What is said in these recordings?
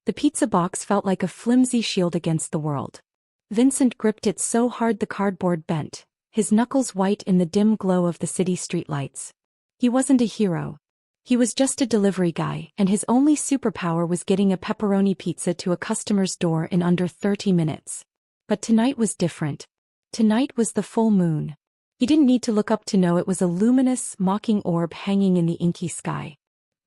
The pizza box felt like a flimsy shield against the world. Vincent gripped it so hard the cardboard bent, his knuckles white in the dim glow of the city streetlights. He wasn't a hero. He was just a delivery guy, and his only superpower was getting a pepperoni pizza to a customer's door in under 30 minutes. But tonight was different. Tonight was the full moon. He didn't need to look up to know it was a luminous, mocking orb hanging in the inky sky.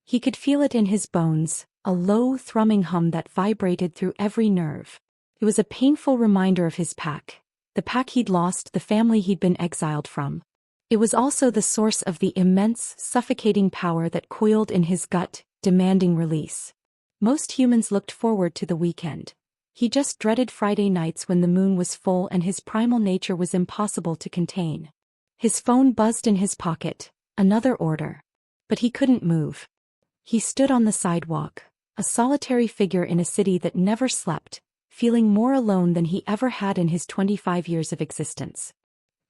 He could feel it in his bones, a low, thrumming hum that vibrated through every nerve. It was a painful reminder of his pack, the pack he'd lost, the family he'd been exiled from. It was also the source of the immense, suffocating power that coiled in his gut, demanding release. Most humans looked forward to the weekend. He just dreaded Friday nights when the moon was full and his primal nature was impossible to contain. His phone buzzed in his pocket, another order. But he couldn't move. He stood on the sidewalk, a solitary figure in a city that never slept, feeling more alone than he ever had in his 25 years of existence.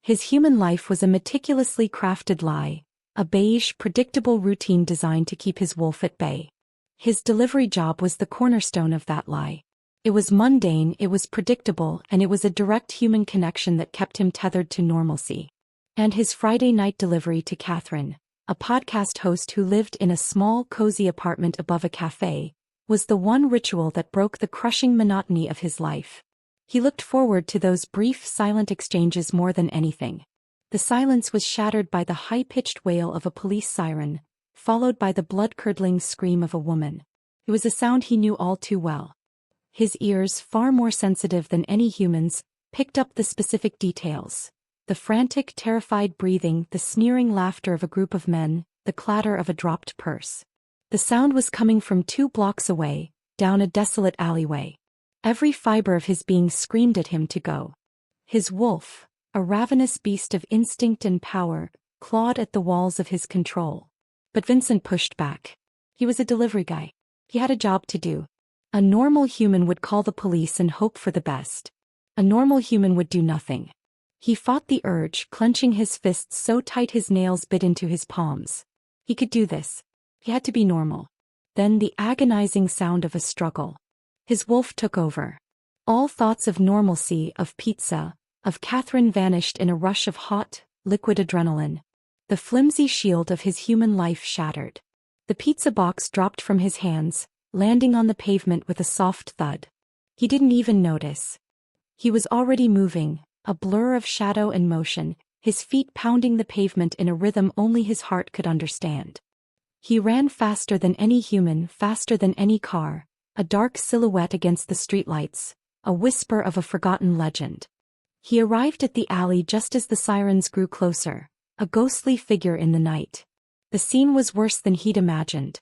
His human life was a meticulously crafted lie, a beige, predictable routine designed to keep his wolf at bay. His delivery job was the cornerstone of that lie. It was mundane, it was predictable, and it was a direct human connection that kept him tethered to normalcy. And his Friday night delivery to Catherine, a podcast host who lived in a small, cozy apartment above a cafe, was the one ritual that broke the crushing monotony of his life. He looked forward to those brief, silent exchanges more than anything. The silence was shattered by the high-pitched wail of a police siren, followed by the blood-curdling scream of a woman. It was a sound he knew all too well. His ears, far more sensitive than any human's, picked up the specific details. The frantic, terrified breathing, the sneering laughter of a group of men, the clatter of a dropped purse. The sound was coming from 2 blocks away, down a desolate alleyway. Every fiber of his being screamed at him to go. His wolf, a ravenous beast of instinct and power, clawed at the walls of his control. But Vincent pushed back. He was a delivery guy. He had a job to do. A normal human would call the police and hope for the best. A normal human would do nothing. He fought the urge, clenching his fists so tight his nails bit into his palms. He could do this. He had to be normal. Then the agonizing sound of a struggle. His wolf took over. All thoughts of normalcy, of pizza, of Catherine vanished in a rush of hot, liquid adrenaline. The flimsy shield of his human life shattered. The pizza box dropped from his hands, landing on the pavement with a soft thud. He didn't even notice. He was already moving, a blur of shadow and motion, his feet pounding the pavement in a rhythm only his heart could understand. He ran faster than any human, faster than any car, a dark silhouette against the streetlights, a whisper of a forgotten legend. He arrived at the alley just as the sirens grew closer, a ghostly figure in the night. The scene was worse than he'd imagined.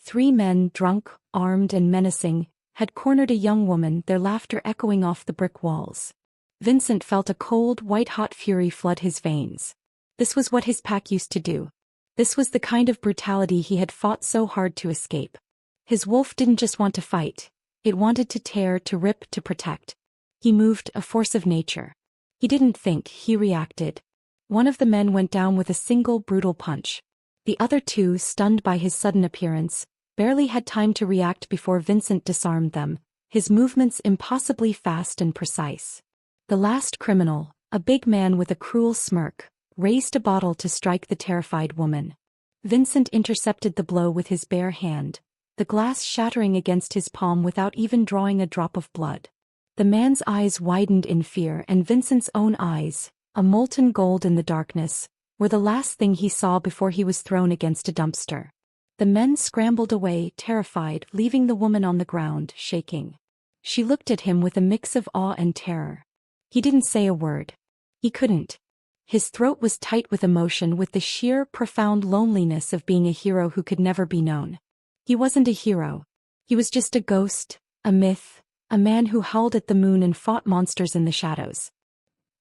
3 men, drunk, armed and menacing, had cornered a young woman, their laughter echoing off the brick walls. Vincent felt a cold, white-hot fury flood his veins. This was what his pack used to do. This was the kind of brutality he had fought so hard to escape. His wolf didn't just want to fight. It wanted to tear, to rip, to protect. He moved, a force of nature. He didn't think, he reacted. One of the men went down with a single brutal punch. The other 2, stunned by his sudden appearance, barely had time to react before Vincent disarmed them, his movements impossibly fast and precise. The last criminal, a big man with a cruel smirk, raised a bottle to strike the terrified woman. Vincent intercepted the blow with his bare hand, the glass shattering against his palm without even drawing a drop of blood. The man's eyes widened in fear, and Vincent's own eyes, a molten gold in the darkness, were the last thing he saw before he was thrown against a dumpster. The men scrambled away, terrified, leaving the woman on the ground, shaking. She looked at him with a mix of awe and terror. He didn't say a word. He couldn't. His throat was tight with emotion, with the sheer, profound loneliness of being a hero who could never be known. He wasn't a hero. He was just a ghost, a myth, a man who howled at the moon and fought monsters in the shadows.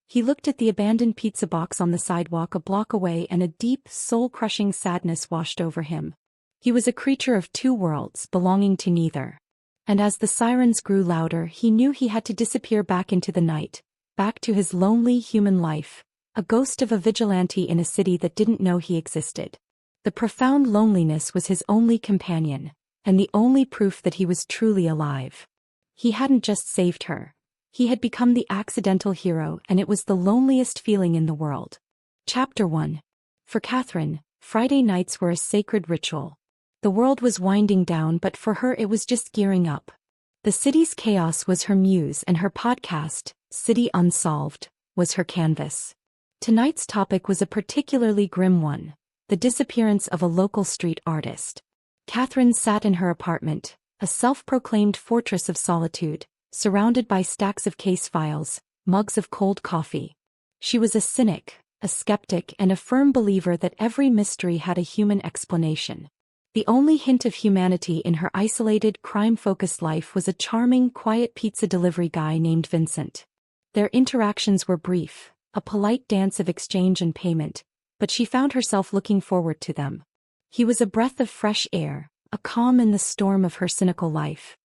He looked at the abandoned pizza box on the sidewalk a block away, and a deep, soul-crushing sadness washed over him. He was a creature of 2 worlds, belonging to neither. And as the sirens grew louder, he knew he had to disappear back into the night, back to his lonely human life, a ghost of a vigilante in a city that didn't know he existed. The profound loneliness was his only companion, and the only proof that he was truly alive. He hadn't just saved her. He had become the accidental hero, and it was the loneliest feeling in the world. Chapter 1. For Catherine, Friday nights were a sacred ritual. The world was winding down, but for her it was just gearing up. The city's chaos was her muse, and her podcast, City Unsolved, was her canvas. Tonight's topic was a particularly grim one: the disappearance of a local street artist. Catherine sat in her apartment, a self-proclaimed fortress of solitude, surrounded by stacks of case files, mugs of cold coffee. She was a cynic, a skeptic, and a firm believer that every mystery had a human explanation. The only hint of humanity in her isolated, crime-focused life was a charming, quiet pizza delivery guy named Vincent. Their interactions were brief, a polite dance of exchange and payment, but she found herself looking forward to them. He was a breath of fresh air, a calm in the storm of her cynical life.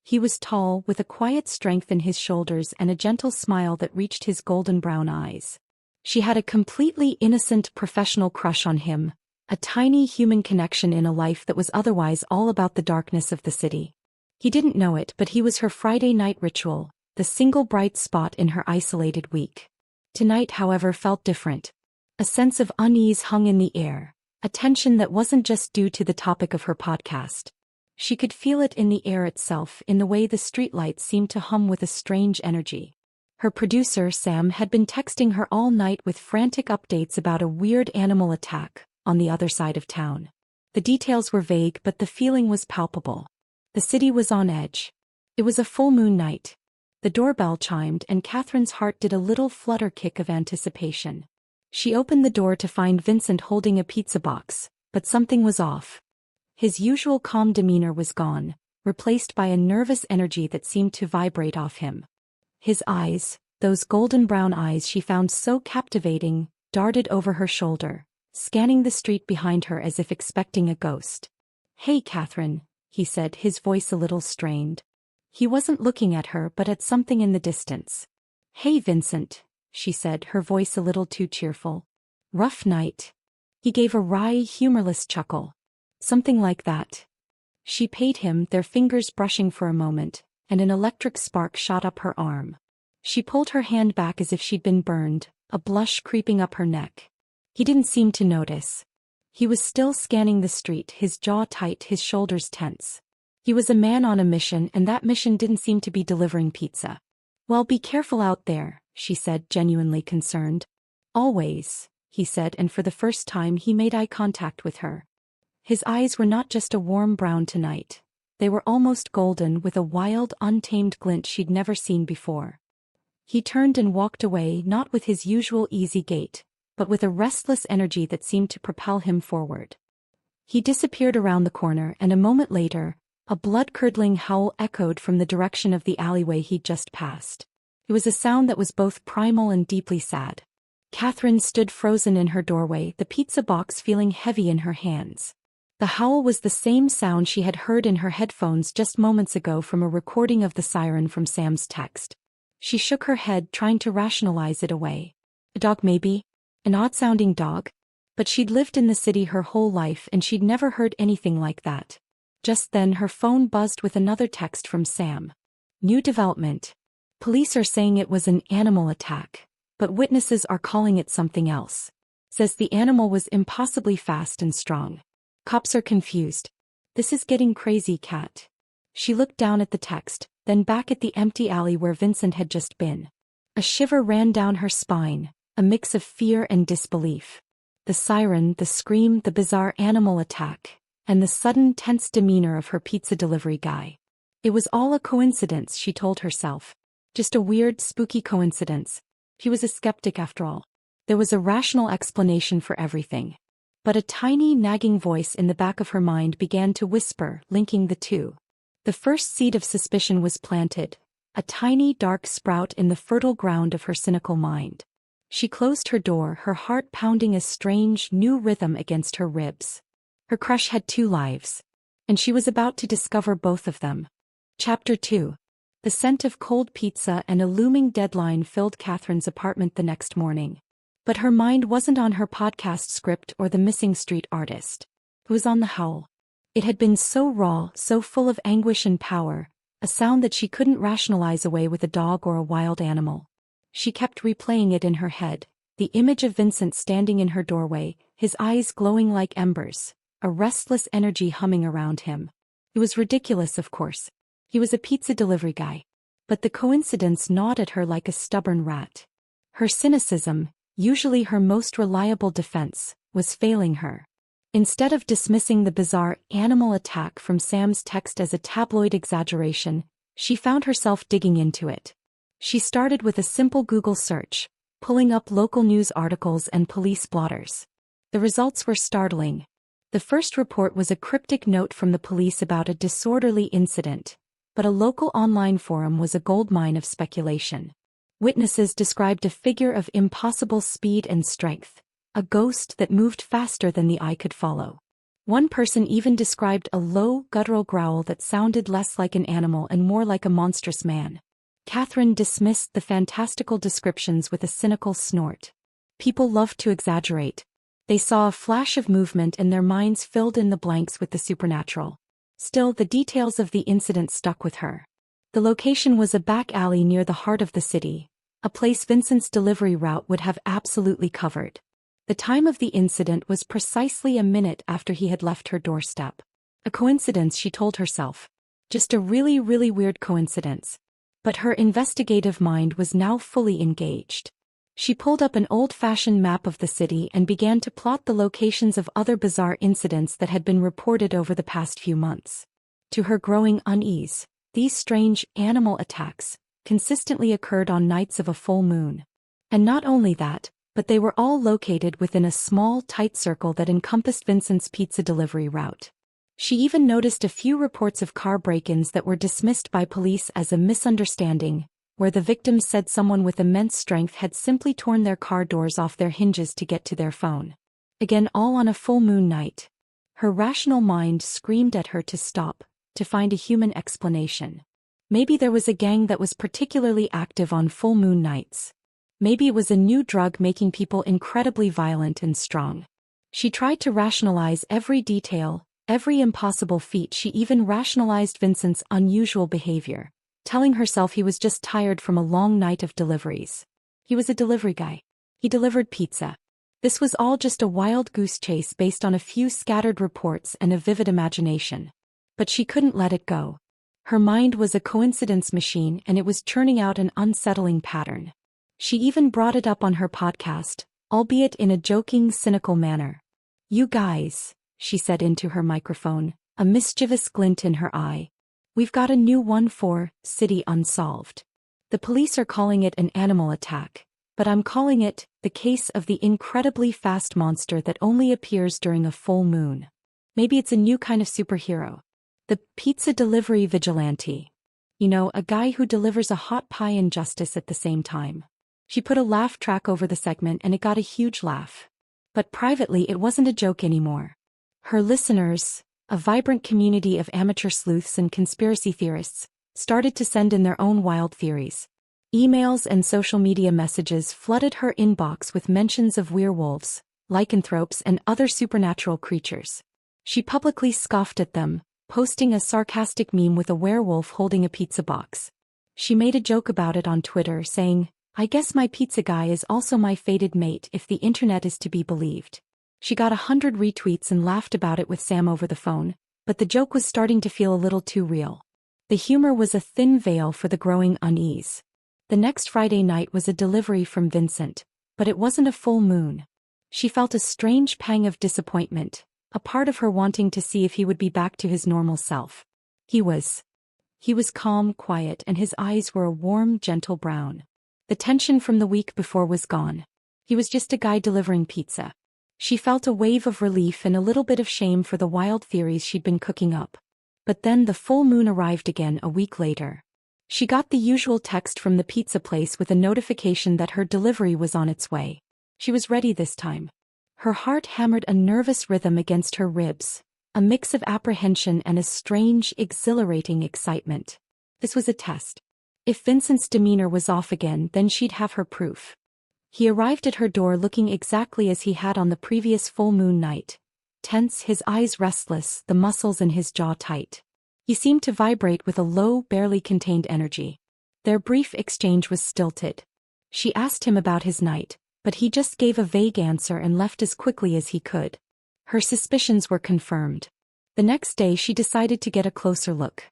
He was tall, with a quiet strength in his shoulders and a gentle smile that reached his golden brown eyes. She had a completely innocent professional crush on him, a tiny human connection in a life that was otherwise all about the darkness of the city. He didn't know it, but he was her Friday night ritual, the single bright spot in her isolated week. Tonight, however, felt different. A sense of unease hung in the air, a tension that wasn't just due to the topic of her podcast. She could feel it in the air itself, in the way the streetlights seemed to hum with a strange energy. Her producer, Sam, had been texting her all night with frantic updates about a weird animal attack on the other side of town. The details were vague, but the feeling was palpable. The city was on edge. It was a full moon night. The doorbell chimed, and Catherine's heart did a little flutter kick of anticipation. She opened the door to find Vincent holding a pizza box, but something was off. His usual calm demeanor was gone, replaced by a nervous energy that seemed to vibrate off him. His eyes, those golden brown eyes she found so captivating, darted over her shoulder, scanning the street behind her as if expecting a ghost. "Hey, Catherine," he said, his voice a little strained. He wasn't looking at her but at something in the distance. "Hey, Vincent," she said, her voice a little too cheerful. "Rough night?" He gave a wry, humorless chuckle. "Something like that." She paid him, their fingers brushing for a moment, and an electric spark shot up her arm. She pulled her hand back as if she'd been burned, a blush creeping up her neck. He didn't seem to notice. He was still scanning the street, his jaw tight, his shoulders tense. He was a man on a mission, and that mission didn't seem to be delivering pizza. "Well, be careful out there," she said, genuinely concerned. "Always," he said, and for the first time he made eye contact with her. His eyes were not just a warm brown tonight. They were almost golden, with a wild, untamed glint she'd never seen before. He turned and walked away, not with his usual easy gait, but with a restless energy that seemed to propel him forward. He disappeared around the corner, and a moment later, a blood-curdling howl echoed from the direction of the alleyway he'd just passed. It was a sound that was both primal and deeply sad. Catherine stood frozen in her doorway, the pizza box feeling heavy in her hands. The howl was the same sound she had heard in her headphones just moments ago from a recording of the siren from Sam's text. She shook her head, trying to rationalize it away. A dog maybe? An odd-sounding dog? But she'd lived in the city her whole life and she'd never heard anything like that. Just then her phone buzzed with another text from Sam. "New development. Police are saying it was an animal attack, but witnesses are calling it something else. Says the animal was impossibly fast and strong. Cops are confused. This is getting crazy, Cat." She looked down at the text, then back at the empty alley where Vincent had just been. A shiver ran down her spine, a mix of fear and disbelief. The siren, the scream, the bizarre animal attack, and the sudden tense demeanor of her pizza delivery guy. It was all a coincidence, she told herself. Just a weird, spooky coincidence. He was a skeptic after all. There was a rational explanation for everything. But a tiny, nagging voice in the back of her mind began to whisper, linking the two. The first seed of suspicion was planted, a tiny, dark sprout in the fertile ground of her cynical mind. She closed her door, her heart pounding a strange, new rhythm against her ribs. Her crush had two lives, and she was about to discover both of them. Chapter 2. The scent of cold pizza and a looming deadline filled Catherine's apartment the next morning. But her mind wasn't on her podcast script or the missing street artist. It was on the howl. It had been so raw, so full of anguish and power, a sound that she couldn't rationalize away with a dog or a wild animal. She kept replaying it in her head, the image of Vincent standing in her doorway, his eyes glowing like embers, a restless energy humming around him. It was ridiculous, of course. He was a pizza delivery guy. But the coincidence gnawed at her like a stubborn rat. Her cynicism, usually her most reliable defense, was failing her. Instead of dismissing the bizarre animal attack from Sam's text as a tabloid exaggeration, she found herself digging into it. She started with a simple Google search, pulling up local news articles and police blotters. The results were startling. The first report was a cryptic note from the police about a disorderly incident, but a local online forum was a goldmine of speculation. Witnesses described a figure of impossible speed and strength, a ghost that moved faster than the eye could follow. One person even described a low, guttural growl that sounded less like an animal and more like a monstrous man. Catherine dismissed the fantastical descriptions with a cynical snort. People loved to exaggerate. They saw a flash of movement and their minds filled in the blanks with the supernatural. Still, the details of the incident stuck with her. The location was a back alley near the heart of the city, a place Vincent's delivery route would have absolutely covered. The time of the incident was precisely a minute after he had left her doorstep. A coincidence, she told herself. Just a really, really weird coincidence. But her investigative mind was now fully engaged. She pulled up an old-fashioned map of the city and began to plot the locations of other bizarre incidents that had been reported over the past few months. To her growing unease, these strange animal attacks consistently occurred on nights of a full moon. And not only that, but they were all located within a small, tight circle that encompassed Vincent's pizza delivery route. She even noticed a few reports of car break-ins that were dismissed by police as a misunderstanding, where the victims said someone with immense strength had simply torn their car doors off their hinges to get to their phone. Again, all on a full moon night. Her rational mind screamed at her to stop, to find a human explanation. Maybe there was a gang that was particularly active on full moon nights. Maybe it was a new drug making people incredibly violent and strong. She tried to rationalize every detail, every impossible feat. She even rationalized Vincent's unusual behavior, telling herself he was just tired from a long night of deliveries. He was a delivery guy. He delivered pizza. This was all just a wild goose chase based on a few scattered reports and a vivid imagination. But she couldn't let it go. Her mind was a coincidence machine and it was churning out an unsettling pattern. She even brought it up on her podcast, albeit in a joking, cynical manner. "You guys," she said into her microphone, a mischievous glint in her eye. "We've got a new one for City Unsolved. The police are calling it an animal attack, but I'm calling it the case of the incredibly fast monster that only appears during a full moon. Maybe it's a new kind of superhero. The pizza delivery vigilante. You know, a guy who delivers a hot pie and justice at the same time." She put a laugh track over the segment and it got a huge laugh. But privately it wasn't a joke anymore. Her listeners, a vibrant community of amateur sleuths and conspiracy theorists, started to send in their own wild theories. Emails and social media messages flooded her inbox with mentions of werewolves, lycanthropes and other supernatural creatures. She publicly scoffed at them, posting a sarcastic meme with a werewolf holding a pizza box. She made a joke about it on Twitter, saying, "I guess my pizza guy is also my fated mate if the internet is to be believed." She got 100 retweets and laughed about it with Sam over the phone, but the joke was starting to feel a little too real. The humor was a thin veil for the growing unease. The next Friday night was a delivery from Vincent, but it wasn't a full moon. She felt a strange pang of disappointment, a part of her wanting to see if he would be back to his normal self. He was calm, quiet, and his eyes were a warm, gentle brown. The tension from the week before was gone. He was just a guy delivering pizza. She felt a wave of relief and a little bit of shame for the wild theories she'd been cooking up. But then the full moon arrived again a week later. She got the usual text from the pizza place with a notification that her delivery was on its way. She was ready this time. Her heart hammered a nervous rhythm against her ribs, a mix of apprehension and a strange, exhilarating excitement. This was a test. If Vincent's demeanor was off again, then she'd have her proof. He arrived at her door looking exactly as he had on the previous full moon night, tense, his eyes restless, the muscles in his jaw tight. He seemed to vibrate with a low, barely contained energy. Their brief exchange was stilted. She asked him about his night, but he just gave a vague answer and left as quickly as he could. Her suspicions were confirmed. The next day she decided to get a closer look.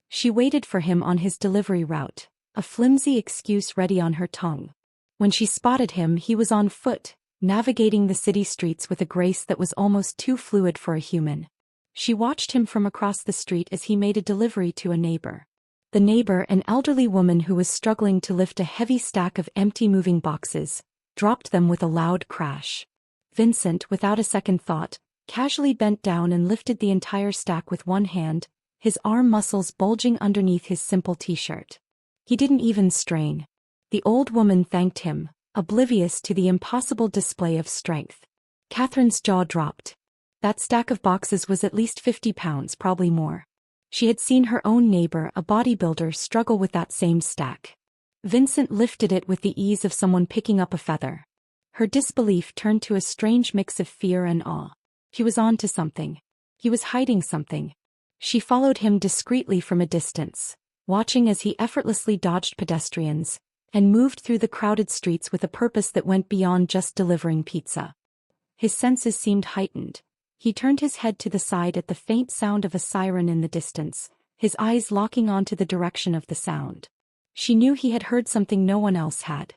She waited for him on his delivery route, a flimsy excuse ready on her tongue. When she spotted him, he was on foot, navigating the city streets with a grace that was almost too fluid for a human. She watched him from across the street as he made a delivery to a neighbor. The neighbor, an elderly woman who was struggling to lift a heavy stack of empty moving boxes, dropped them with a loud crash. Vincent, without a second thought, casually bent down and lifted the entire stack with one hand, his arm muscles bulging underneath his simple t-shirt. He didn't even strain. The old woman thanked him, oblivious to the impossible display of strength. Catherine's jaw dropped. That stack of boxes was at least 50 pounds, probably more. She had seen her own neighbor, a bodybuilder, struggle with that same stack. Vincent lifted it with the ease of someone picking up a feather. Her disbelief turned to a strange mix of fear and awe. He was on to something. He was hiding something. She followed him discreetly from a distance, watching as he effortlessly dodged pedestrians and moved through the crowded streets with a purpose that went beyond just delivering pizza. His senses seemed heightened. He turned his head to the side at the faint sound of a siren in the distance, his eyes locking onto the direction of the sound. She knew he had heard something no one else had.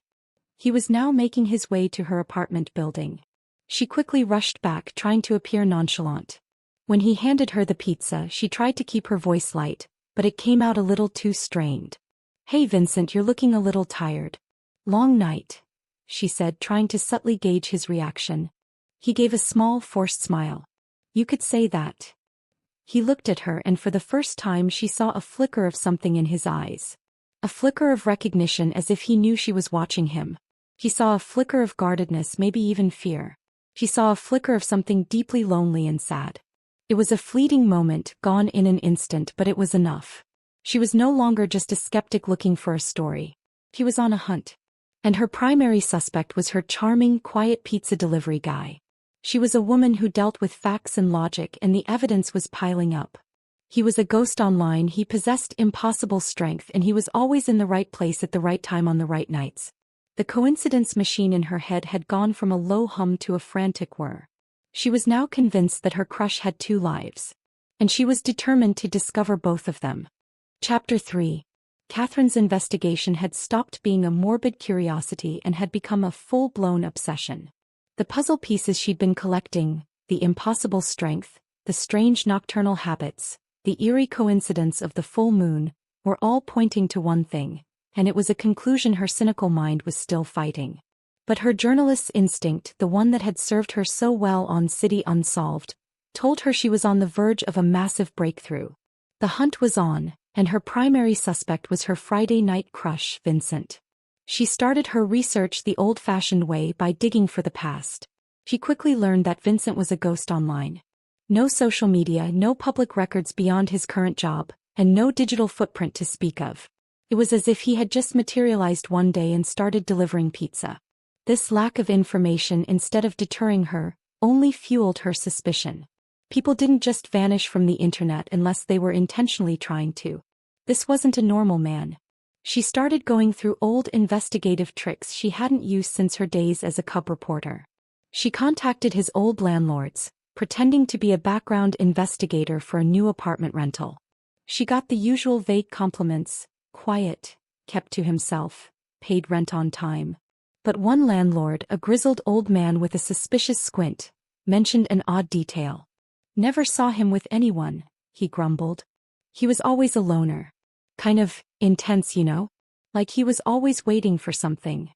He was now making his way to her apartment building. She quickly rushed back, trying to appear nonchalant. When he handed her the pizza, she tried to keep her voice light, but it came out a little too strained. "Hey Vincent, you're looking a little tired." "Long night," she said, trying to subtly gauge his reaction. He gave a small, forced smile. "You could say that." He looked at her, and for the first time she saw a flicker of something in his eyes. A flicker of recognition, as if he knew she was watching him. He saw a flicker of guardedness, maybe even fear. She saw a flicker of something deeply lonely and sad. It was a fleeting moment, gone in an instant, but it was enough. She was no longer just a skeptic looking for a story. He was on a hunt. And her primary suspect was her charming, quiet pizza delivery guy. She was a woman who dealt with facts and logic, and the evidence was piling up. He was a ghost online, he possessed impossible strength, and he was always in the right place at the right time on the right nights. The coincidence machine in her head had gone from a low hum to a frantic whir. She was now convinced that her crush had two lives. And she was determined to discover both of them. Chapter 3. Catherine's investigation had stopped being a morbid curiosity and had become a full-blown obsession. The puzzle pieces she'd been collecting, the impossible strength, the strange nocturnal habits, the eerie coincidence of the full moon, were all pointing to one thing, and it was a conclusion her cynical mind was still fighting. But her journalist's instinct, the one that had served her so well on City Unsolved, told her she was on the verge of a massive breakthrough. The hunt was on, and her primary suspect was her Friday night crush, Vincent. She started her research the old-fashioned way, by digging for the past. She quickly learned that Vincent was a ghost online. No social media, no public records beyond his current job, and no digital footprint to speak of. It was as if he had just materialized one day and started delivering pizza. This lack of information, instead of deterring her, only fueled her suspicion. People didn't just vanish from the internet unless they were intentionally trying to. This wasn't a normal man. She started going through old investigative tricks she hadn't used since her days as a cub reporter. She contacted his old landlords, pretending to be a background investigator for a new apartment rental. She got the usual vague compliments: quiet, kept to himself, paid rent on time. But one landlord, a grizzled old man with a suspicious squint, mentioned an odd detail. "Never saw him with anyone," he grumbled. "He was always a loner. Kind of intense, you know? Like he was always waiting for something."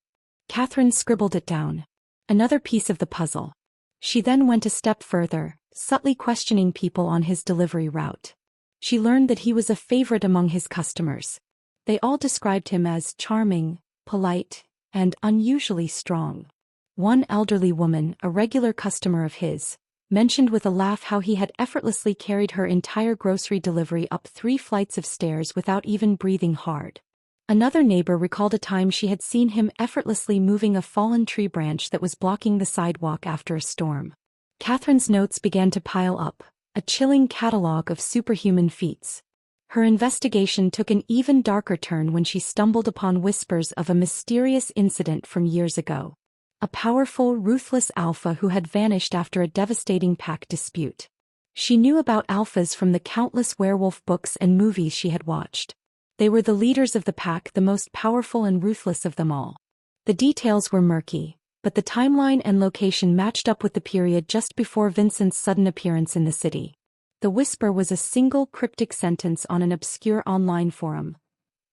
Catherine scribbled it down. Another piece of the puzzle. She then went a step further, subtly questioning people on his delivery route. She learned that he was a favorite among his customers. They all described him as charming, polite, and unusually strong. One elderly woman, a regular customer of his, mentioned with a laugh how he had effortlessly carried her entire grocery delivery up 3 flights of stairs without even breathing hard. Another neighbor recalled a time she had seen him effortlessly moving a fallen tree branch that was blocking the sidewalk after a storm. Catherine's notes began to pile up, a chilling catalogue of superhuman feats. Her investigation took an even darker turn when she stumbled upon whispers of a mysterious incident from years ago. A powerful, ruthless alpha who had vanished after a devastating pack dispute. She knew about alphas from the countless werewolf books and movies she had watched. They were the leaders of the pack, the most powerful and ruthless of them all. The details were murky, but the timeline and location matched up with the period just before Vincent's sudden appearance in the city. The whisper was a single cryptic sentence on an obscure online forum.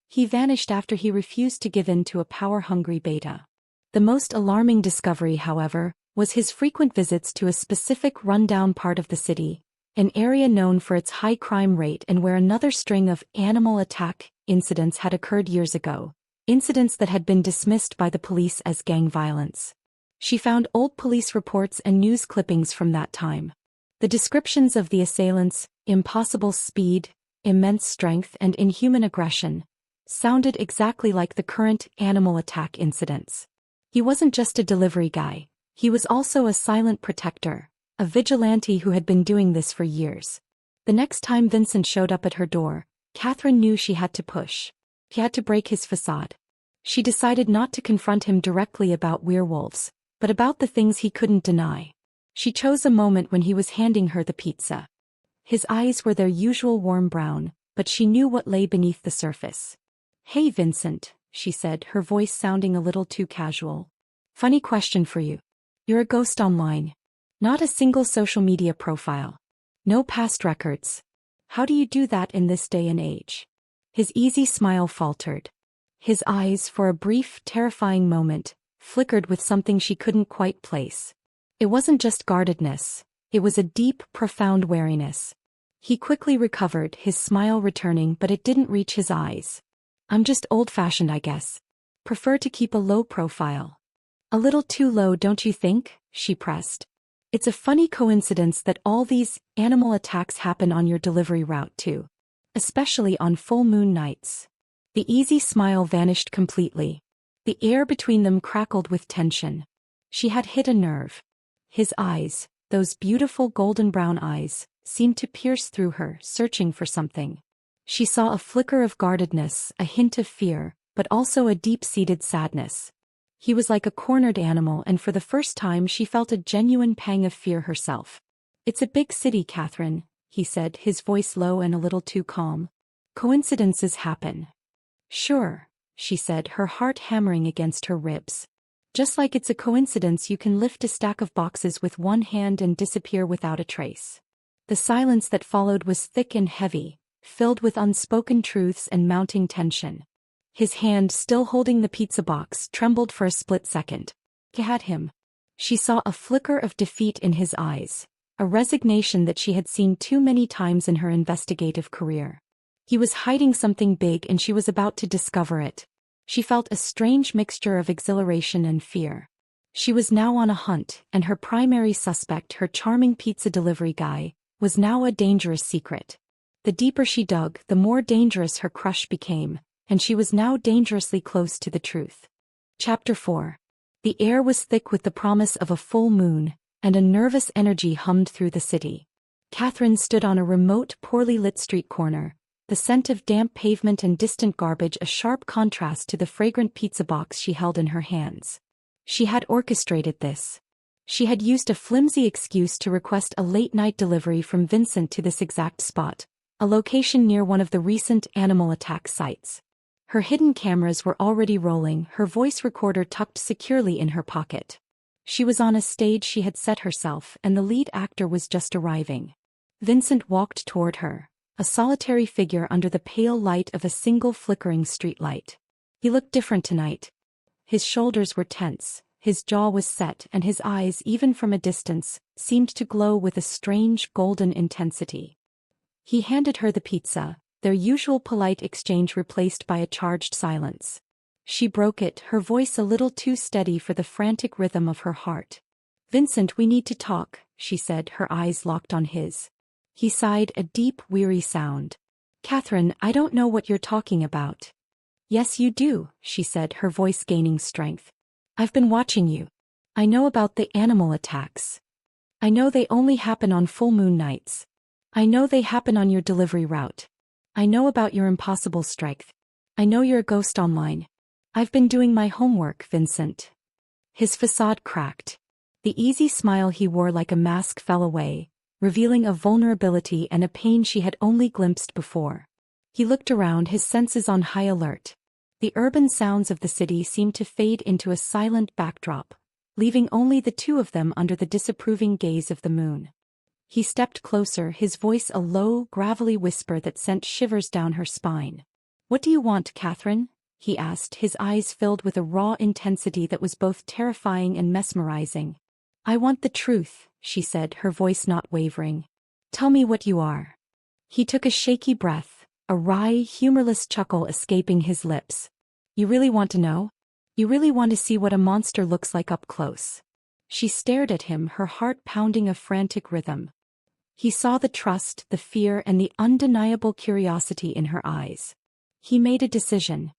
He vanished after he refused to give in to a power-hungry beta. The most alarming discovery, however, was his frequent visits to a specific rundown part of the city, an area known for its high crime rate and where another string of animal attack incidents had occurred years ago, incidents that had been dismissed by the police as gang violence. She found old police reports and news clippings from that time. The descriptions of the assailants, impossible speed, immense strength and inhuman aggression, sounded exactly like the current animal attack incidents. He wasn't just a delivery guy, he was also a silent protector, a vigilante who had been doing this for years. The next time Vincent showed up at her door, Catherine knew she had to push. She had to break his facade. She decided not to confront him directly about werewolves, but about the things he couldn't deny. She chose a moment when he was handing her the pizza. His eyes were their usual warm brown, but she knew what lay beneath the surface. "Hey Vincent," she said, her voice sounding a little too casual. "Funny question for you. You're a ghost online. Not a single social media profile. No past records. How do you do that in this day and age?" His easy smile faltered. His eyes, for a brief, terrifying moment, flickered with something she couldn't quite place. It wasn't just guardedness, it was a deep, profound wariness. He quickly recovered, his smile returning, but it didn't reach his eyes. "I'm just old-fashioned, I guess. Prefer to keep a low profile." "A little too low, don't you think?" she pressed. "It's a funny coincidence that all these animal attacks happen on your delivery route too. Especially on full moon nights." The easy smile vanished completely. The air between them crackled with tension. She had hit a nerve. His eyes, those beautiful golden brown eyes, seemed to pierce through her, searching for something. She saw a flicker of guardedness, a hint of fear, but also a deep-seated sadness. He was like a cornered animal, and for the first time she felt a genuine pang of fear herself. "It's a big city, Catherine," he said, his voice low and a little too calm. "Coincidences happen." "Sure," she said, her heart hammering against her ribs. "Just like it's a coincidence you can lift a stack of boxes with one hand and disappear without a trace." The silence that followed was thick and heavy, filled with unspoken truths and mounting tension. His hand, still holding the pizza box, trembled for a split second. He had him. She saw a flicker of defeat in his eyes, a resignation that she had seen too many times in her investigative career. He was hiding something big and she was about to discover it. She felt a strange mixture of exhilaration and fear. She was now on a hunt, and her primary suspect, her charming pizza delivery guy, was now a dangerous secret. The deeper she dug, the more dangerous her crush became, and she was now dangerously close to the truth. Chapter 4. The air was thick with the promise of a full moon, and a nervous energy hummed through the city. Catherine stood on a remote, poorly lit street corner, the scent of damp pavement and distant garbage a sharp contrast to the fragrant pizza box she held in her hands. She had orchestrated this. She had used a flimsy excuse to request a late-night delivery from Vincent to this exact spot, a location near one of the recent animal attack sites. Her hidden cameras were already rolling, her voice recorder tucked securely in her pocket. She was on a stage she had set herself, and the lead actor was just arriving. Vincent walked toward her, a solitary figure under the pale light of a single flickering streetlight. He looked different tonight. His shoulders were tense, his jaw was set, and his eyes, even from a distance, seemed to glow with a strange golden intensity. He handed her the pizza, their usual polite exchange replaced by a charged silence. She broke it, her voice a little too steady for the frantic rhythm of her heart. "Vincent, we need to talk," she said, her eyes locked on his. He sighed, a deep, weary sound. "Catherine, I don't know what you're talking about." "Yes, you do," she said, her voice gaining strength. "I've been watching you. I know about the animal attacks." I know they only happen on full moon nights. I know they happen on your delivery route. I know about your impossible strength. I know you're a ghost online. I've been doing my homework, Vincent. His facade cracked. The easy smile he wore like a mask fell away, revealing a vulnerability and a pain she had only glimpsed before. He looked around, his senses on high alert. The urban sounds of the city seemed to fade into a silent backdrop, leaving only the two of them under the disapproving gaze of the moon. He stepped closer, his voice a low, gravelly whisper that sent shivers down her spine. "What do you want, Catherine?" he asked, his eyes filled with a raw intensity that was both terrifying and mesmerizing. "I want the truth," she said, her voice not wavering. "Tell me what you are." He took a shaky breath, a wry, humorless chuckle escaping his lips. "You really want to know? You really want to see what a monster looks like up close?" She stared at him, her heart pounding a frantic rhythm. He saw the trust, the fear, and the undeniable curiosity in her eyes. He made a decision.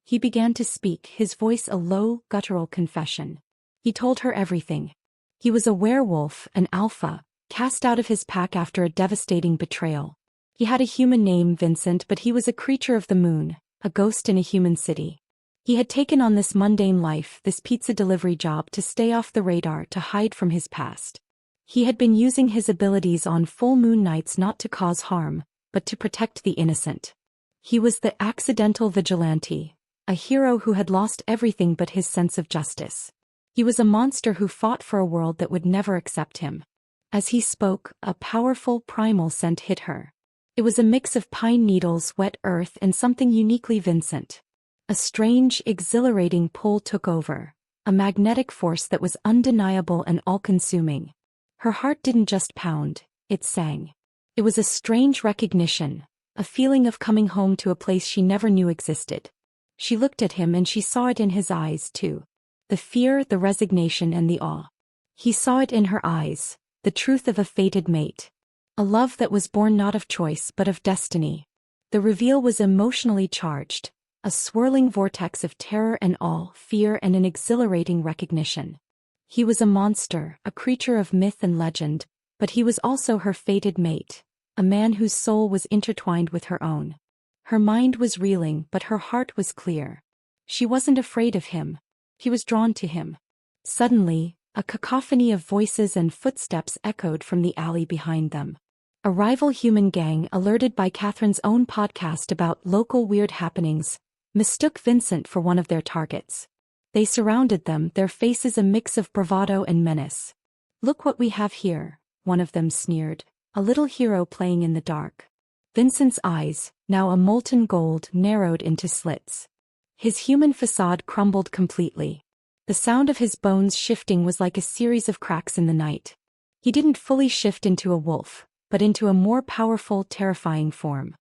He began to speak, his voice a low, guttural confession. He told her everything. He was a werewolf, an alpha, cast out of his pack after a devastating betrayal. He had a human name, Vincent, but he was a creature of the moon, a ghost in a human city. He had taken on this mundane life, this pizza delivery job, to stay off the radar, to hide from his past. He had been using his abilities on full moon nights not to cause harm, but to protect the innocent. He was the accidental vigilante, a hero who had lost everything but his sense of justice. He was a monster who fought for a world that would never accept him. As he spoke, a powerful primal scent hit her. It was a mix of pine needles, wet earth, and something uniquely Vincent. A strange, exhilarating pull took over, a magnetic force that was undeniable and all-consuming. Her heart didn't just pound, it sang. It was a strange recognition, a feeling of coming home to a place she never knew existed. She looked at him and she saw it in his eyes too. The fear, the resignation, and the awe. He saw it in her eyes, the truth of a fated mate. A love that was born not of choice but of destiny. The reveal was emotionally charged, a swirling vortex of terror and awe, fear and an exhilarating recognition. He was a monster, a creature of myth and legend, but he was also her fated mate, a man whose soul was intertwined with her own. Her mind was reeling, but her heart was clear. She wasn't afraid of him. He was drawn to him. Suddenly, a cacophony of voices and footsteps echoed from the alley behind them. A rival human gang, alerted by Catherine's own podcast about local weird happenings, mistook Vincent for one of their targets. They surrounded them, their faces a mix of bravado and menace. "Look what we have here," one of them sneered, a little hero playing in the dark. Vincent's eyes, now a molten gold, narrowed into slits. His human facade crumbled completely. The sound of his bones shifting was like a series of cracks in the night. He didn't fully shift into a wolf, but into a more powerful, terrifying form.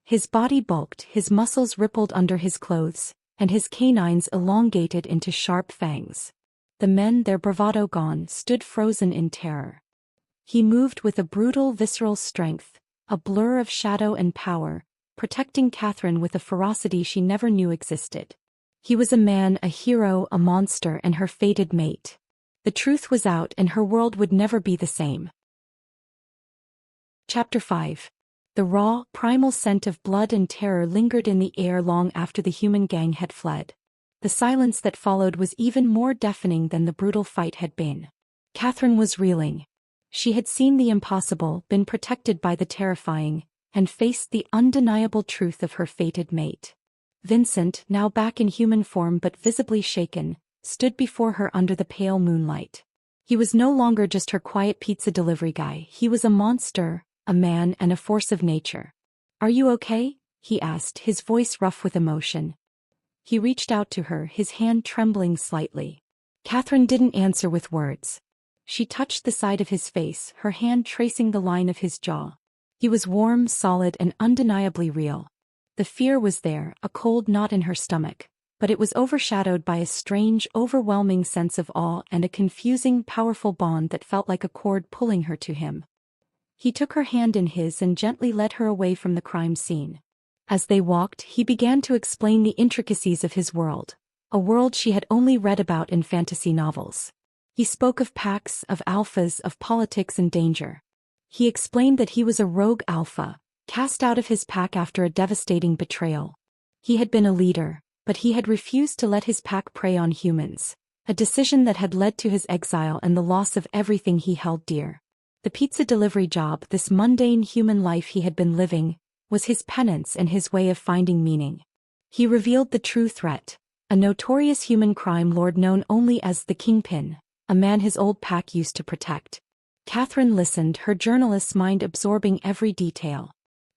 His body bulked, his muscles rippled under his clothes, and his canines elongated into sharp fangs. The men, their bravado gone, stood frozen in terror. He moved with a brutal, visceral strength, a blur of shadow and power, protecting Catherine with a ferocity she never knew existed. He was a man, a hero, a monster, and her fated mate. The truth was out, and her world would never be the same. Chapter 5. The raw, primal scent of blood and terror lingered in the air long after the human gang had fled. The silence that followed was even more deafening than the brutal fight had been. Catherine was reeling. She had seen the impossible, been protected by the terrifying, and faced the undeniable truth of her fated mate. Vincent, now back in human form but visibly shaken, stood before her under the pale moonlight. He was no longer just her quiet pizza delivery guy, he was a monster, a man, and a force of nature. "Are you okay?" he asked, his voice rough with emotion. He reached out to her, his hand trembling slightly. Catherine didn't answer with words. She touched the side of his face, her hand tracing the line of his jaw. He was warm, solid, and undeniably real. The fear was there, a cold knot in her stomach, but it was overshadowed by a strange, overwhelming sense of awe and a confusing, powerful bond that felt like a cord pulling her to him. He took her hand in his and gently led her away from the crime scene. As they walked, he began to explain the intricacies of his world, a world she had only read about in fantasy novels. He spoke of packs, of alphas, of politics and danger. He explained that he was a rogue alpha, cast out of his pack after a devastating betrayal. He had been a leader, but he had refused to let his pack prey on humans, a decision that had led to his exile and the loss of everything he held dear. The pizza delivery job, this mundane human life he had been living, was his penance and his way of finding meaning. He revealed the true threat, a notorious human crime lord known only as the Kingpin, a man his old pack used to protect. Catherine listened, her journalist's mind absorbing every detail.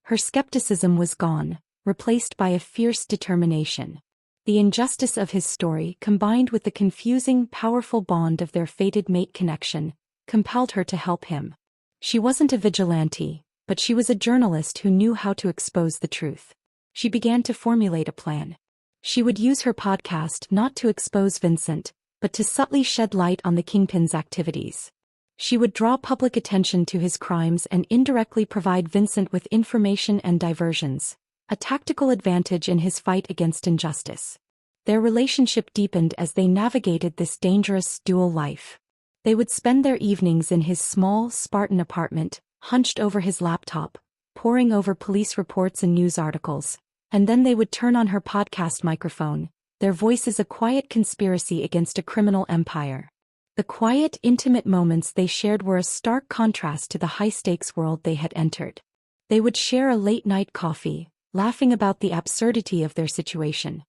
Her skepticism was gone, replaced by a fierce determination. The injustice of his story, combined with the confusing, powerful bond of their fated mate connection, compelled her to help him. She wasn't a vigilante, but she was a journalist who knew how to expose the truth. She began to formulate a plan. She would use her podcast not to expose Vincent, but to subtly shed light on the Kingpin's activities. She would draw public attention to his crimes and indirectly provide Vincent with information and diversions, a tactical advantage in his fight against injustice. Their relationship deepened as they navigated this dangerous dual life. They would spend their evenings in his small, Spartan apartment, hunched over his laptop, poring over police reports and news articles, and then they would turn on her podcast microphone, their voices a quiet conspiracy against a criminal empire. The quiet, intimate moments they shared were a stark contrast to the high-stakes world they had entered. They would share a late-night coffee, laughing about the absurdity of their situation.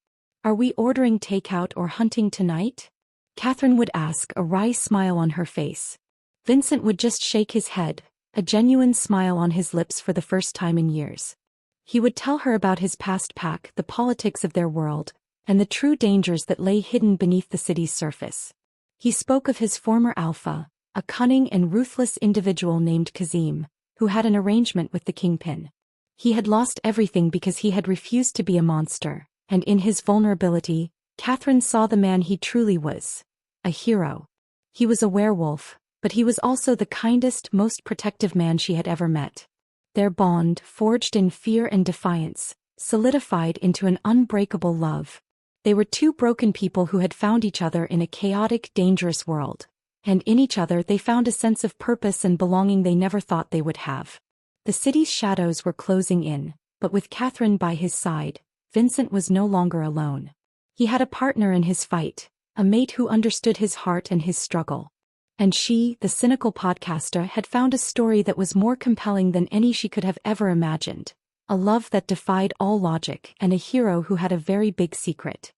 "Are we ordering takeout or hunting tonight?" Catherine would ask, a wry smile on her face. Vincent would just shake his head, a genuine smile on his lips for the first time in years. He would tell her about his past pack, the politics of their world, and the true dangers that lay hidden beneath the city's surface. He spoke of his former alpha, a cunning and ruthless individual named Kazim, who had an arrangement with the Kingpin. He had lost everything because he had refused to be a monster, and in his vulnerability, Catherine saw the man he truly was, a hero. He was a werewolf, but he was also the kindest, most protective man she had ever met. Their bond, forged in fear and defiance, solidified into an unbreakable love. They were two broken people who had found each other in a chaotic, dangerous world, and in each other they found a sense of purpose and belonging they never thought they would have. The city's shadows were closing in, but with Catherine by his side, Vincent was no longer alone. He had a partner in his fight, a mate who understood his heart and his struggle. And she, the cynical podcaster, had found a story that was more compelling than any she could have ever imagined. A love that defied all logic and a hero who had a very big secret.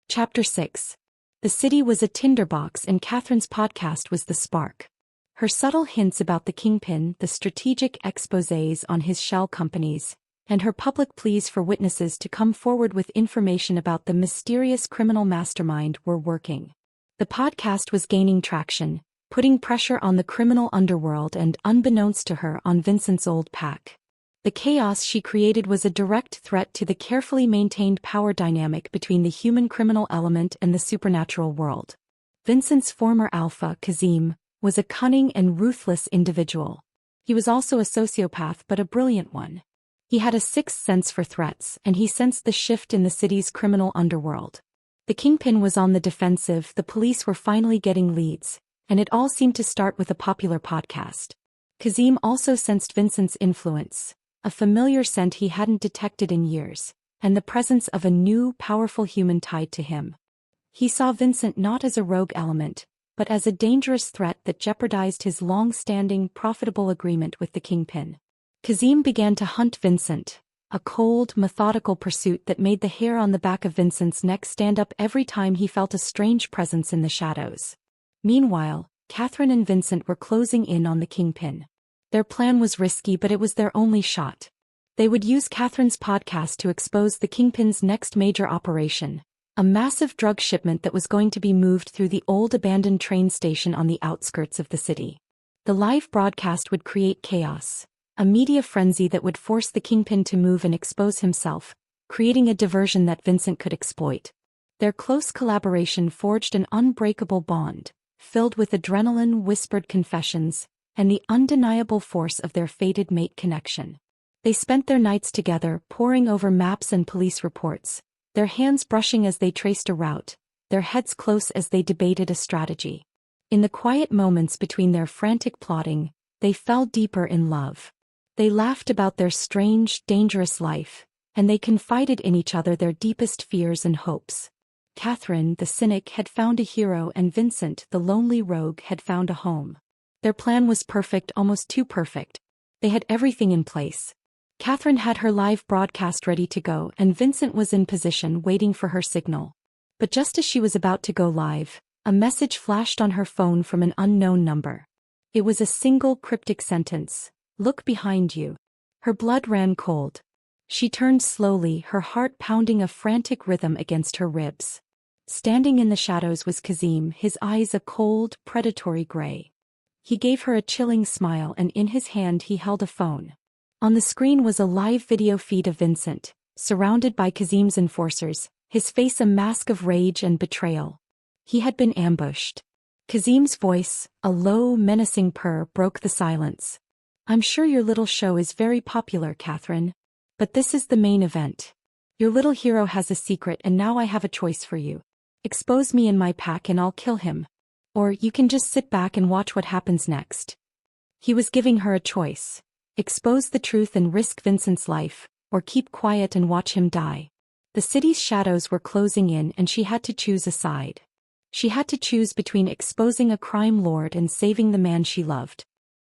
Chapter 6. The city was a tinderbox and Catherine's podcast was the spark. Her subtle hints about the Kingpin, the strategic exposés on his shell companies, and her public pleas for witnesses to come forward with information about the mysterious criminal mastermind were working. The podcast was gaining traction, putting pressure on the criminal underworld and, unbeknownst to her, on Vincent's old pack. The chaos she created was a direct threat to the carefully maintained power dynamic between the human criminal element and the supernatural world. Vincent's former alpha, Kazim, was a cunning and ruthless individual. He was also a sociopath, but a brilliant one. He had a sixth sense for threats, and he sensed the shift in the city's criminal underworld. The Kingpin was on the defensive, the police were finally getting leads, and it all seemed to start with a popular podcast. Kazim also sensed Vincent's influence, a familiar scent he hadn't detected in years, and the presence of a new, powerful human tied to him. He saw Vincent not as a rogue element, but as a dangerous threat that jeopardized his long-standing, profitable agreement with the Kingpin. Kazim began to hunt Vincent, a cold, methodical pursuit that made the hair on the back of Vincent's neck stand up every time he felt a strange presence in the shadows. Meanwhile, Catherine and Vincent were closing in on the Kingpin. Their plan was risky, but it was their only shot. They would use Catherine's podcast to expose the Kingpin's next major operation, a massive drug shipment that was going to be moved through the old abandoned train station on the outskirts of the city. The live broadcast would create chaos, a media frenzy that would force the Kingpin to move and expose himself, creating a diversion that Vincent could exploit. Their close collaboration forged an unbreakable bond, filled with adrenaline, whispered confessions, and the undeniable force of their fated mate connection. They spent their nights together, poring over maps and police reports, their hands brushing as they traced a route, their heads close as they debated a strategy. In the quiet moments between their frantic plotting, they fell deeper in love. They laughed about their strange, dangerous life, and they confided in each other their deepest fears and hopes. Catherine, the cynic, had found a hero, and Vincent, the lonely rogue, had found a home. Their plan was perfect, almost too perfect. They had everything in place. Catherine had her live broadcast ready to go, and Vincent was in position waiting for her signal. But just as she was about to go live, a message flashed on her phone from an unknown number. It was a single cryptic sentence: "Look behind you." Her blood ran cold. She turned slowly, her heart pounding a frantic rhythm against her ribs. Standing in the shadows was Kazim, his eyes a cold, predatory gray. He gave her a chilling smile, and in his hand he held a phone. On the screen was a live video feed of Vincent, surrounded by Kazim's enforcers, his face a mask of rage and betrayal. He had been ambushed. Kazim's voice, a low, menacing purr, broke the silence. "I'm sure your little show is very popular, Catherine. But this is the main event. Your little hero has a secret, and now I have a choice for you. Expose me and my pack and I'll kill him. Or you can just sit back and watch what happens next." He was giving her a choice. Expose the truth and risk Vincent's life, or keep quiet and watch him die. The city's shadows were closing in, and she had to choose a side. She had to choose between exposing a crime lord and saving the man she loved.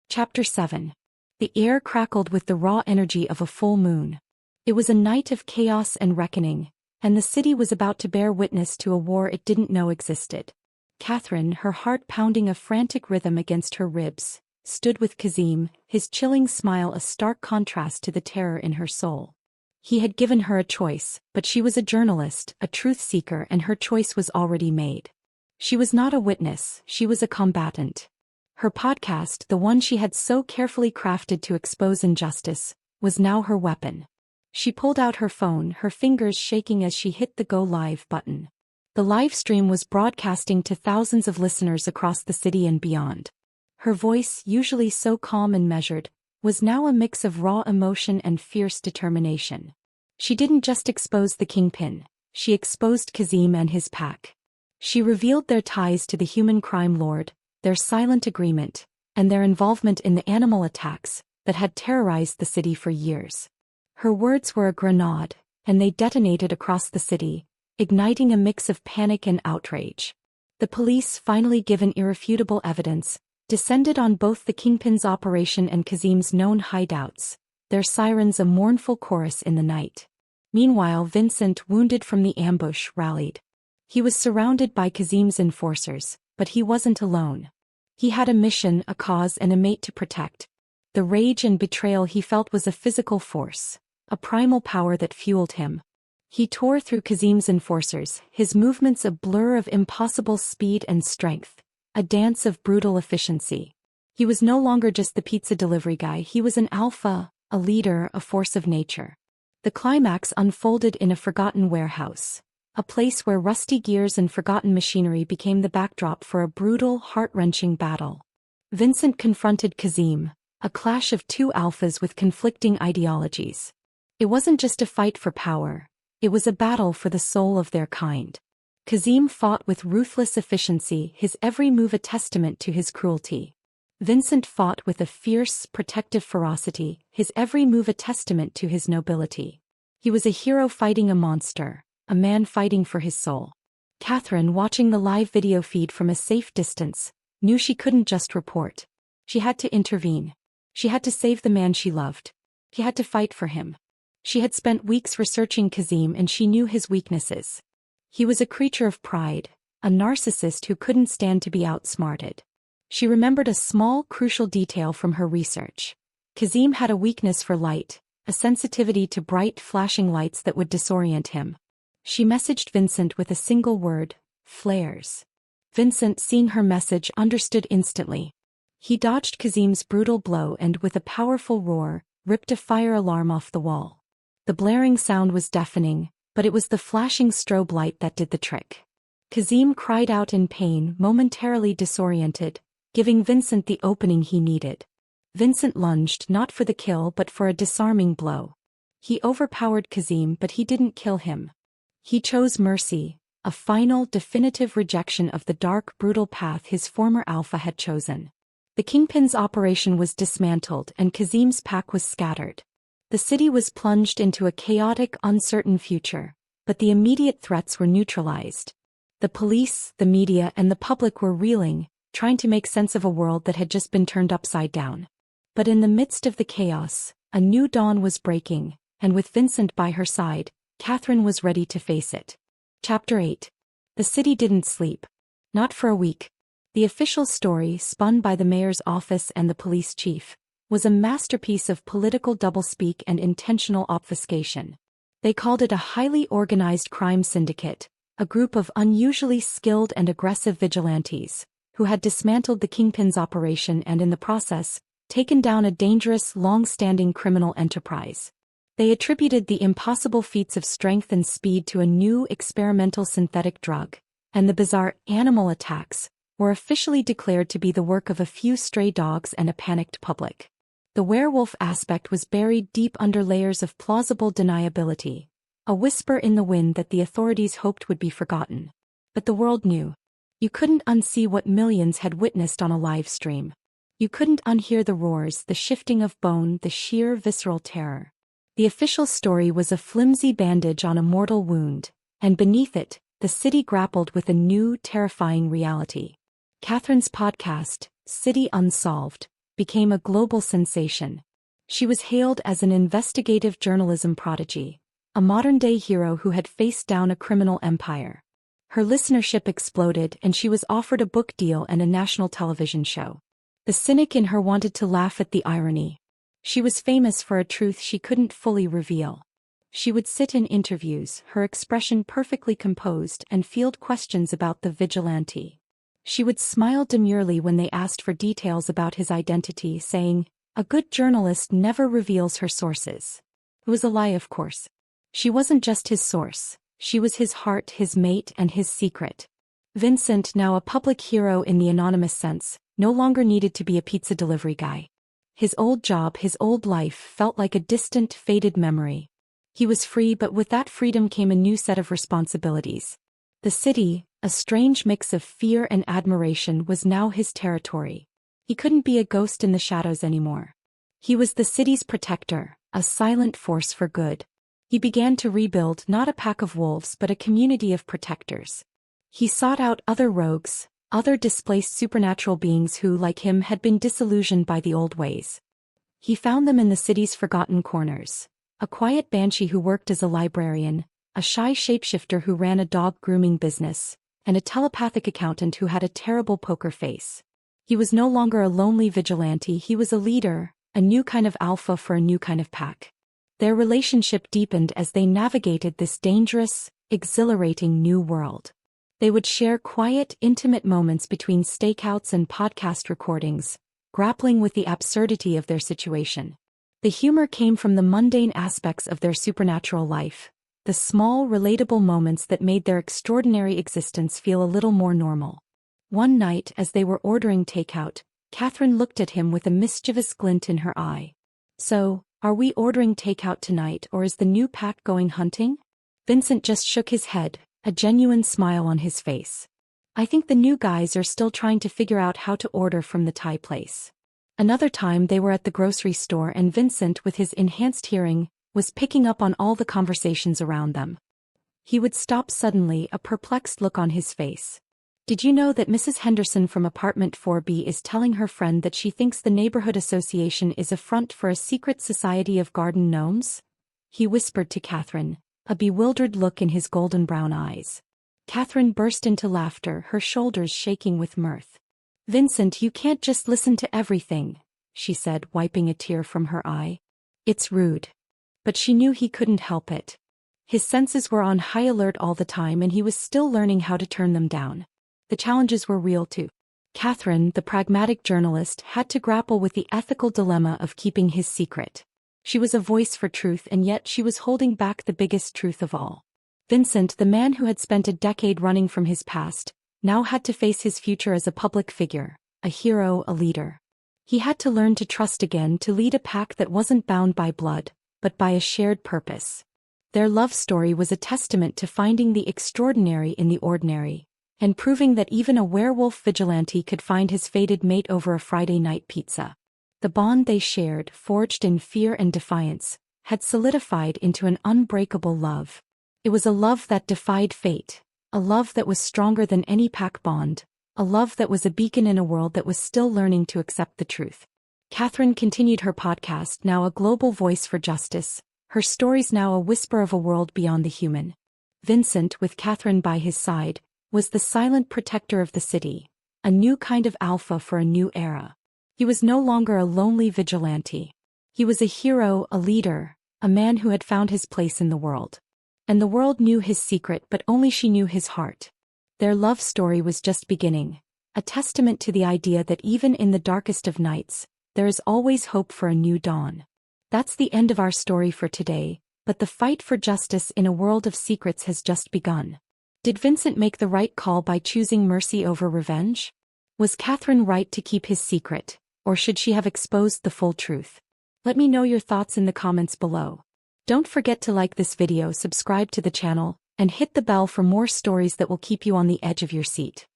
Chapter 7. The air crackled with the raw energy of a full moon. It was a night of chaos and reckoning, and the city was about to bear witness to a war it didn't know existed. Catherine, her heart pounding a frantic rhythm against her ribs, stood with Kazim, his chilling smile a stark contrast to the terror in her soul. He had given her a choice, but she was a journalist, a truth seeker, and her choice was already made. She was not a witness, she was a combatant. Her podcast, the one she had so carefully crafted to expose injustice, was now her weapon. She pulled out her phone, her fingers shaking as she hit the Go Live button. The live stream was broadcasting to thousands of listeners across the city and beyond. Her voice, usually so calm and measured, was now a mix of raw emotion and fierce determination. She didn't just expose the kingpin, she exposed Kazim and his pack. She revealed their ties to the human crime lord, their silent agreement, and their involvement in the animal attacks that had terrorized the city for years. Her words were a grenade, and they detonated across the city, igniting a mix of panic and outrage. The police, finally given irrefutable evidence, descended on both the kingpin's operation and Kazim's known hideouts, their sirens a mournful chorus in the night. Meanwhile, Vincent, wounded from the ambush, rallied. He was surrounded by Kazim's enforcers, but he wasn't alone. He had a mission, a cause, and a mate to protect. The rage and betrayal he felt was a physical force, a primal power that fueled him. He tore through Kazim's enforcers, his movements a blur of impossible speed and strength, a dance of brutal efficiency. He was no longer just the pizza delivery guy, he was an alpha, a leader, a force of nature. The climax unfolded in a forgotten warehouse, a place where rusty gears and forgotten machinery became the backdrop for a brutal, heart-wrenching battle. Vincent confronted Kazim, a clash of two alphas with conflicting ideologies. It wasn't just a fight for power, it was a battle for the soul of their kind. Kazim fought with ruthless efficiency, his every move a testament to his cruelty. Vincent fought with a fierce, protective ferocity, his every move a testament to his nobility. He was a hero fighting a monster, a man fighting for his soul. Catherine, watching the live video feed from a safe distance, knew she couldn't just report. She had to intervene. She had to save the man she loved. She had to fight for him. She had spent weeks researching Kazim, and she knew his weaknesses. He was a creature of pride, a narcissist who couldn't stand to be outsmarted. She remembered a small, crucial detail from her research. Kazim had a weakness for light, a sensitivity to bright, flashing lights that would disorient him. She messaged Vincent with a single word: flares. Vincent, seeing her message, understood instantly. He dodged Kazim's brutal blow and, with a powerful roar, ripped a fire alarm off the wall. The blaring sound was deafening, but it was the flashing strobe light that did the trick. Kazim cried out in pain, momentarily disoriented, giving Vincent the opening he needed. Vincent lunged, not for the kill but for a disarming blow. He overpowered Kazim, but he didn't kill him. He chose mercy, a final, definitive rejection of the dark, brutal path his former alpha had chosen. The Kingpin's operation was dismantled and Kazim's pack was scattered. The city was plunged into a chaotic, uncertain future, but the immediate threats were neutralized. The police, the media, and the public were reeling, trying to make sense of a world that had just been turned upside down. But in the midst of the chaos, a new dawn was breaking, and with Vincent by her side, Catherine was ready to face it. Chapter 8. The city didn't sleep. Not for a week. The official story, spun by the mayor's office and the police chief, was a masterpiece of political doublespeak and intentional obfuscation. They called it a highly organized crime syndicate, a group of unusually skilled and aggressive vigilantes, who had dismantled the Kingpin's operation and in the process, taken down a dangerous, long-standing criminal enterprise. They attributed the impossible feats of strength and speed to a new experimental synthetic drug, and the bizarre animal attacks were officially declared to be the work of a few stray dogs and a panicked public. The werewolf aspect was buried deep under layers of plausible deniability, a whisper in the wind that the authorities hoped would be forgotten. But the world knew. You couldn't unsee what millions had witnessed on a live stream. You couldn't unhear the roars, the shifting of bone, the sheer visceral terror. The official story was a flimsy bandage on a mortal wound, and beneath it, the city grappled with a new, terrifying reality. Catherine's podcast, City Unsolved, became a global sensation. She was hailed as an investigative journalism prodigy, a modern-day hero who had faced down a criminal empire. Her listenership exploded and she was offered a book deal and a national television show. The cynic in her wanted to laugh at the irony. She was famous for a truth she couldn't fully reveal. She would sit in interviews, her expression perfectly composed, and field questions about the vigilante. She would smile demurely when they asked for details about his identity, saying, "A good journalist never reveals her sources." It was a lie, of course. She wasn't just his source, she was his heart, his mate, and his secret. Vincent, now a public hero in the anonymous sense, no longer needed to be a pizza delivery guy. His old job, his old life, felt like a distant, faded memory. He was free, but with that freedom came a new set of responsibilities. The city, a strange mix of fear and admiration, was now his territory. He couldn't be a ghost in the shadows anymore. He was the city's protector, a silent force for good. He began to rebuild not a pack of wolves but a community of protectors. He sought out other rogues, other displaced supernatural beings who, like him, had been disillusioned by the old ways. He found them in the city's forgotten corners. A quiet banshee who worked as a librarian, a shy shapeshifter who ran a dog grooming business, and a telepathic accountant who had a terrible poker face. He was no longer a lonely vigilante, he was a leader, a new kind of alpha for a new kind of pack. Their relationship deepened as they navigated this dangerous, exhilarating new world. They would share quiet, intimate moments between stakeouts and podcast recordings, grappling with the absurdity of their situation. The humor came from the mundane aspects of their supernatural life, the small, relatable moments that made their extraordinary existence feel a little more normal. One night, as they were ordering takeout, Catherine looked at him with a mischievous glint in her eye. "So, are we ordering takeout tonight, or is the new pack going hunting?" Vincent just shook his head, a genuine smile on his face. "I think the new guys are still trying to figure out how to order from the Thai place." Another time they were at the grocery store and Vincent, with his enhanced hearing, was picking up on all the conversations around them. He would stop suddenly, a perplexed look on his face. "Did you know that Mrs. Henderson from apartment 4B is telling her friend that she thinks the neighborhood association is a front for a secret society of garden gnomes?" he whispered to Catherine, a bewildered look in his golden brown eyes. Catherine burst into laughter, her shoulders shaking with mirth. "Vincent, you can't just listen to everything," she said, wiping a tear from her eye. "It's rude." But she knew he couldn't help it. His senses were on high alert all the time and he was still learning how to turn them down. The challenges were real too. Catherine, the pragmatic journalist, had to grapple with the ethical dilemma of keeping his secret. She was a voice for truth and yet she was holding back the biggest truth of all. Vincent, the man who had spent a decade running from his past, now had to face his future as a public figure, a hero, a leader. He had to learn to trust again, to lead a pack that wasn't bound by blood, but by a shared purpose. Their love story was a testament to finding the extraordinary in the ordinary, and proving that even a werewolf vigilante could find his fated mate over a Friday night pizza. The bond they shared, forged in fear and defiance, had solidified into an unbreakable love. It was a love that defied fate, a love that was stronger than any pack bond, a love that was a beacon in a world that was still learning to accept the truth. Catherine continued her podcast, now a global voice for justice, her stories now a whisper of a world beyond the human. Vincent, with Catherine by his side, was the silent protector of the city, a new kind of alpha for a new era. He was no longer a lonely vigilante. He was a hero, a leader, a man who had found his place in the world. And the world knew his secret, but only she knew his heart. Their love story was just beginning, a testament to the idea that even in the darkest of nights, there is always hope for a new dawn. That's the end of our story for today, but the fight for justice in a world of secrets has just begun. Did Vincent make the right call by choosing mercy over revenge? Was Catherine right to keep his secret, or should she have exposed the full truth? Let me know your thoughts in the comments below. Don't forget to like this video, subscribe to the channel, and hit the bell for more stories that will keep you on the edge of your seat.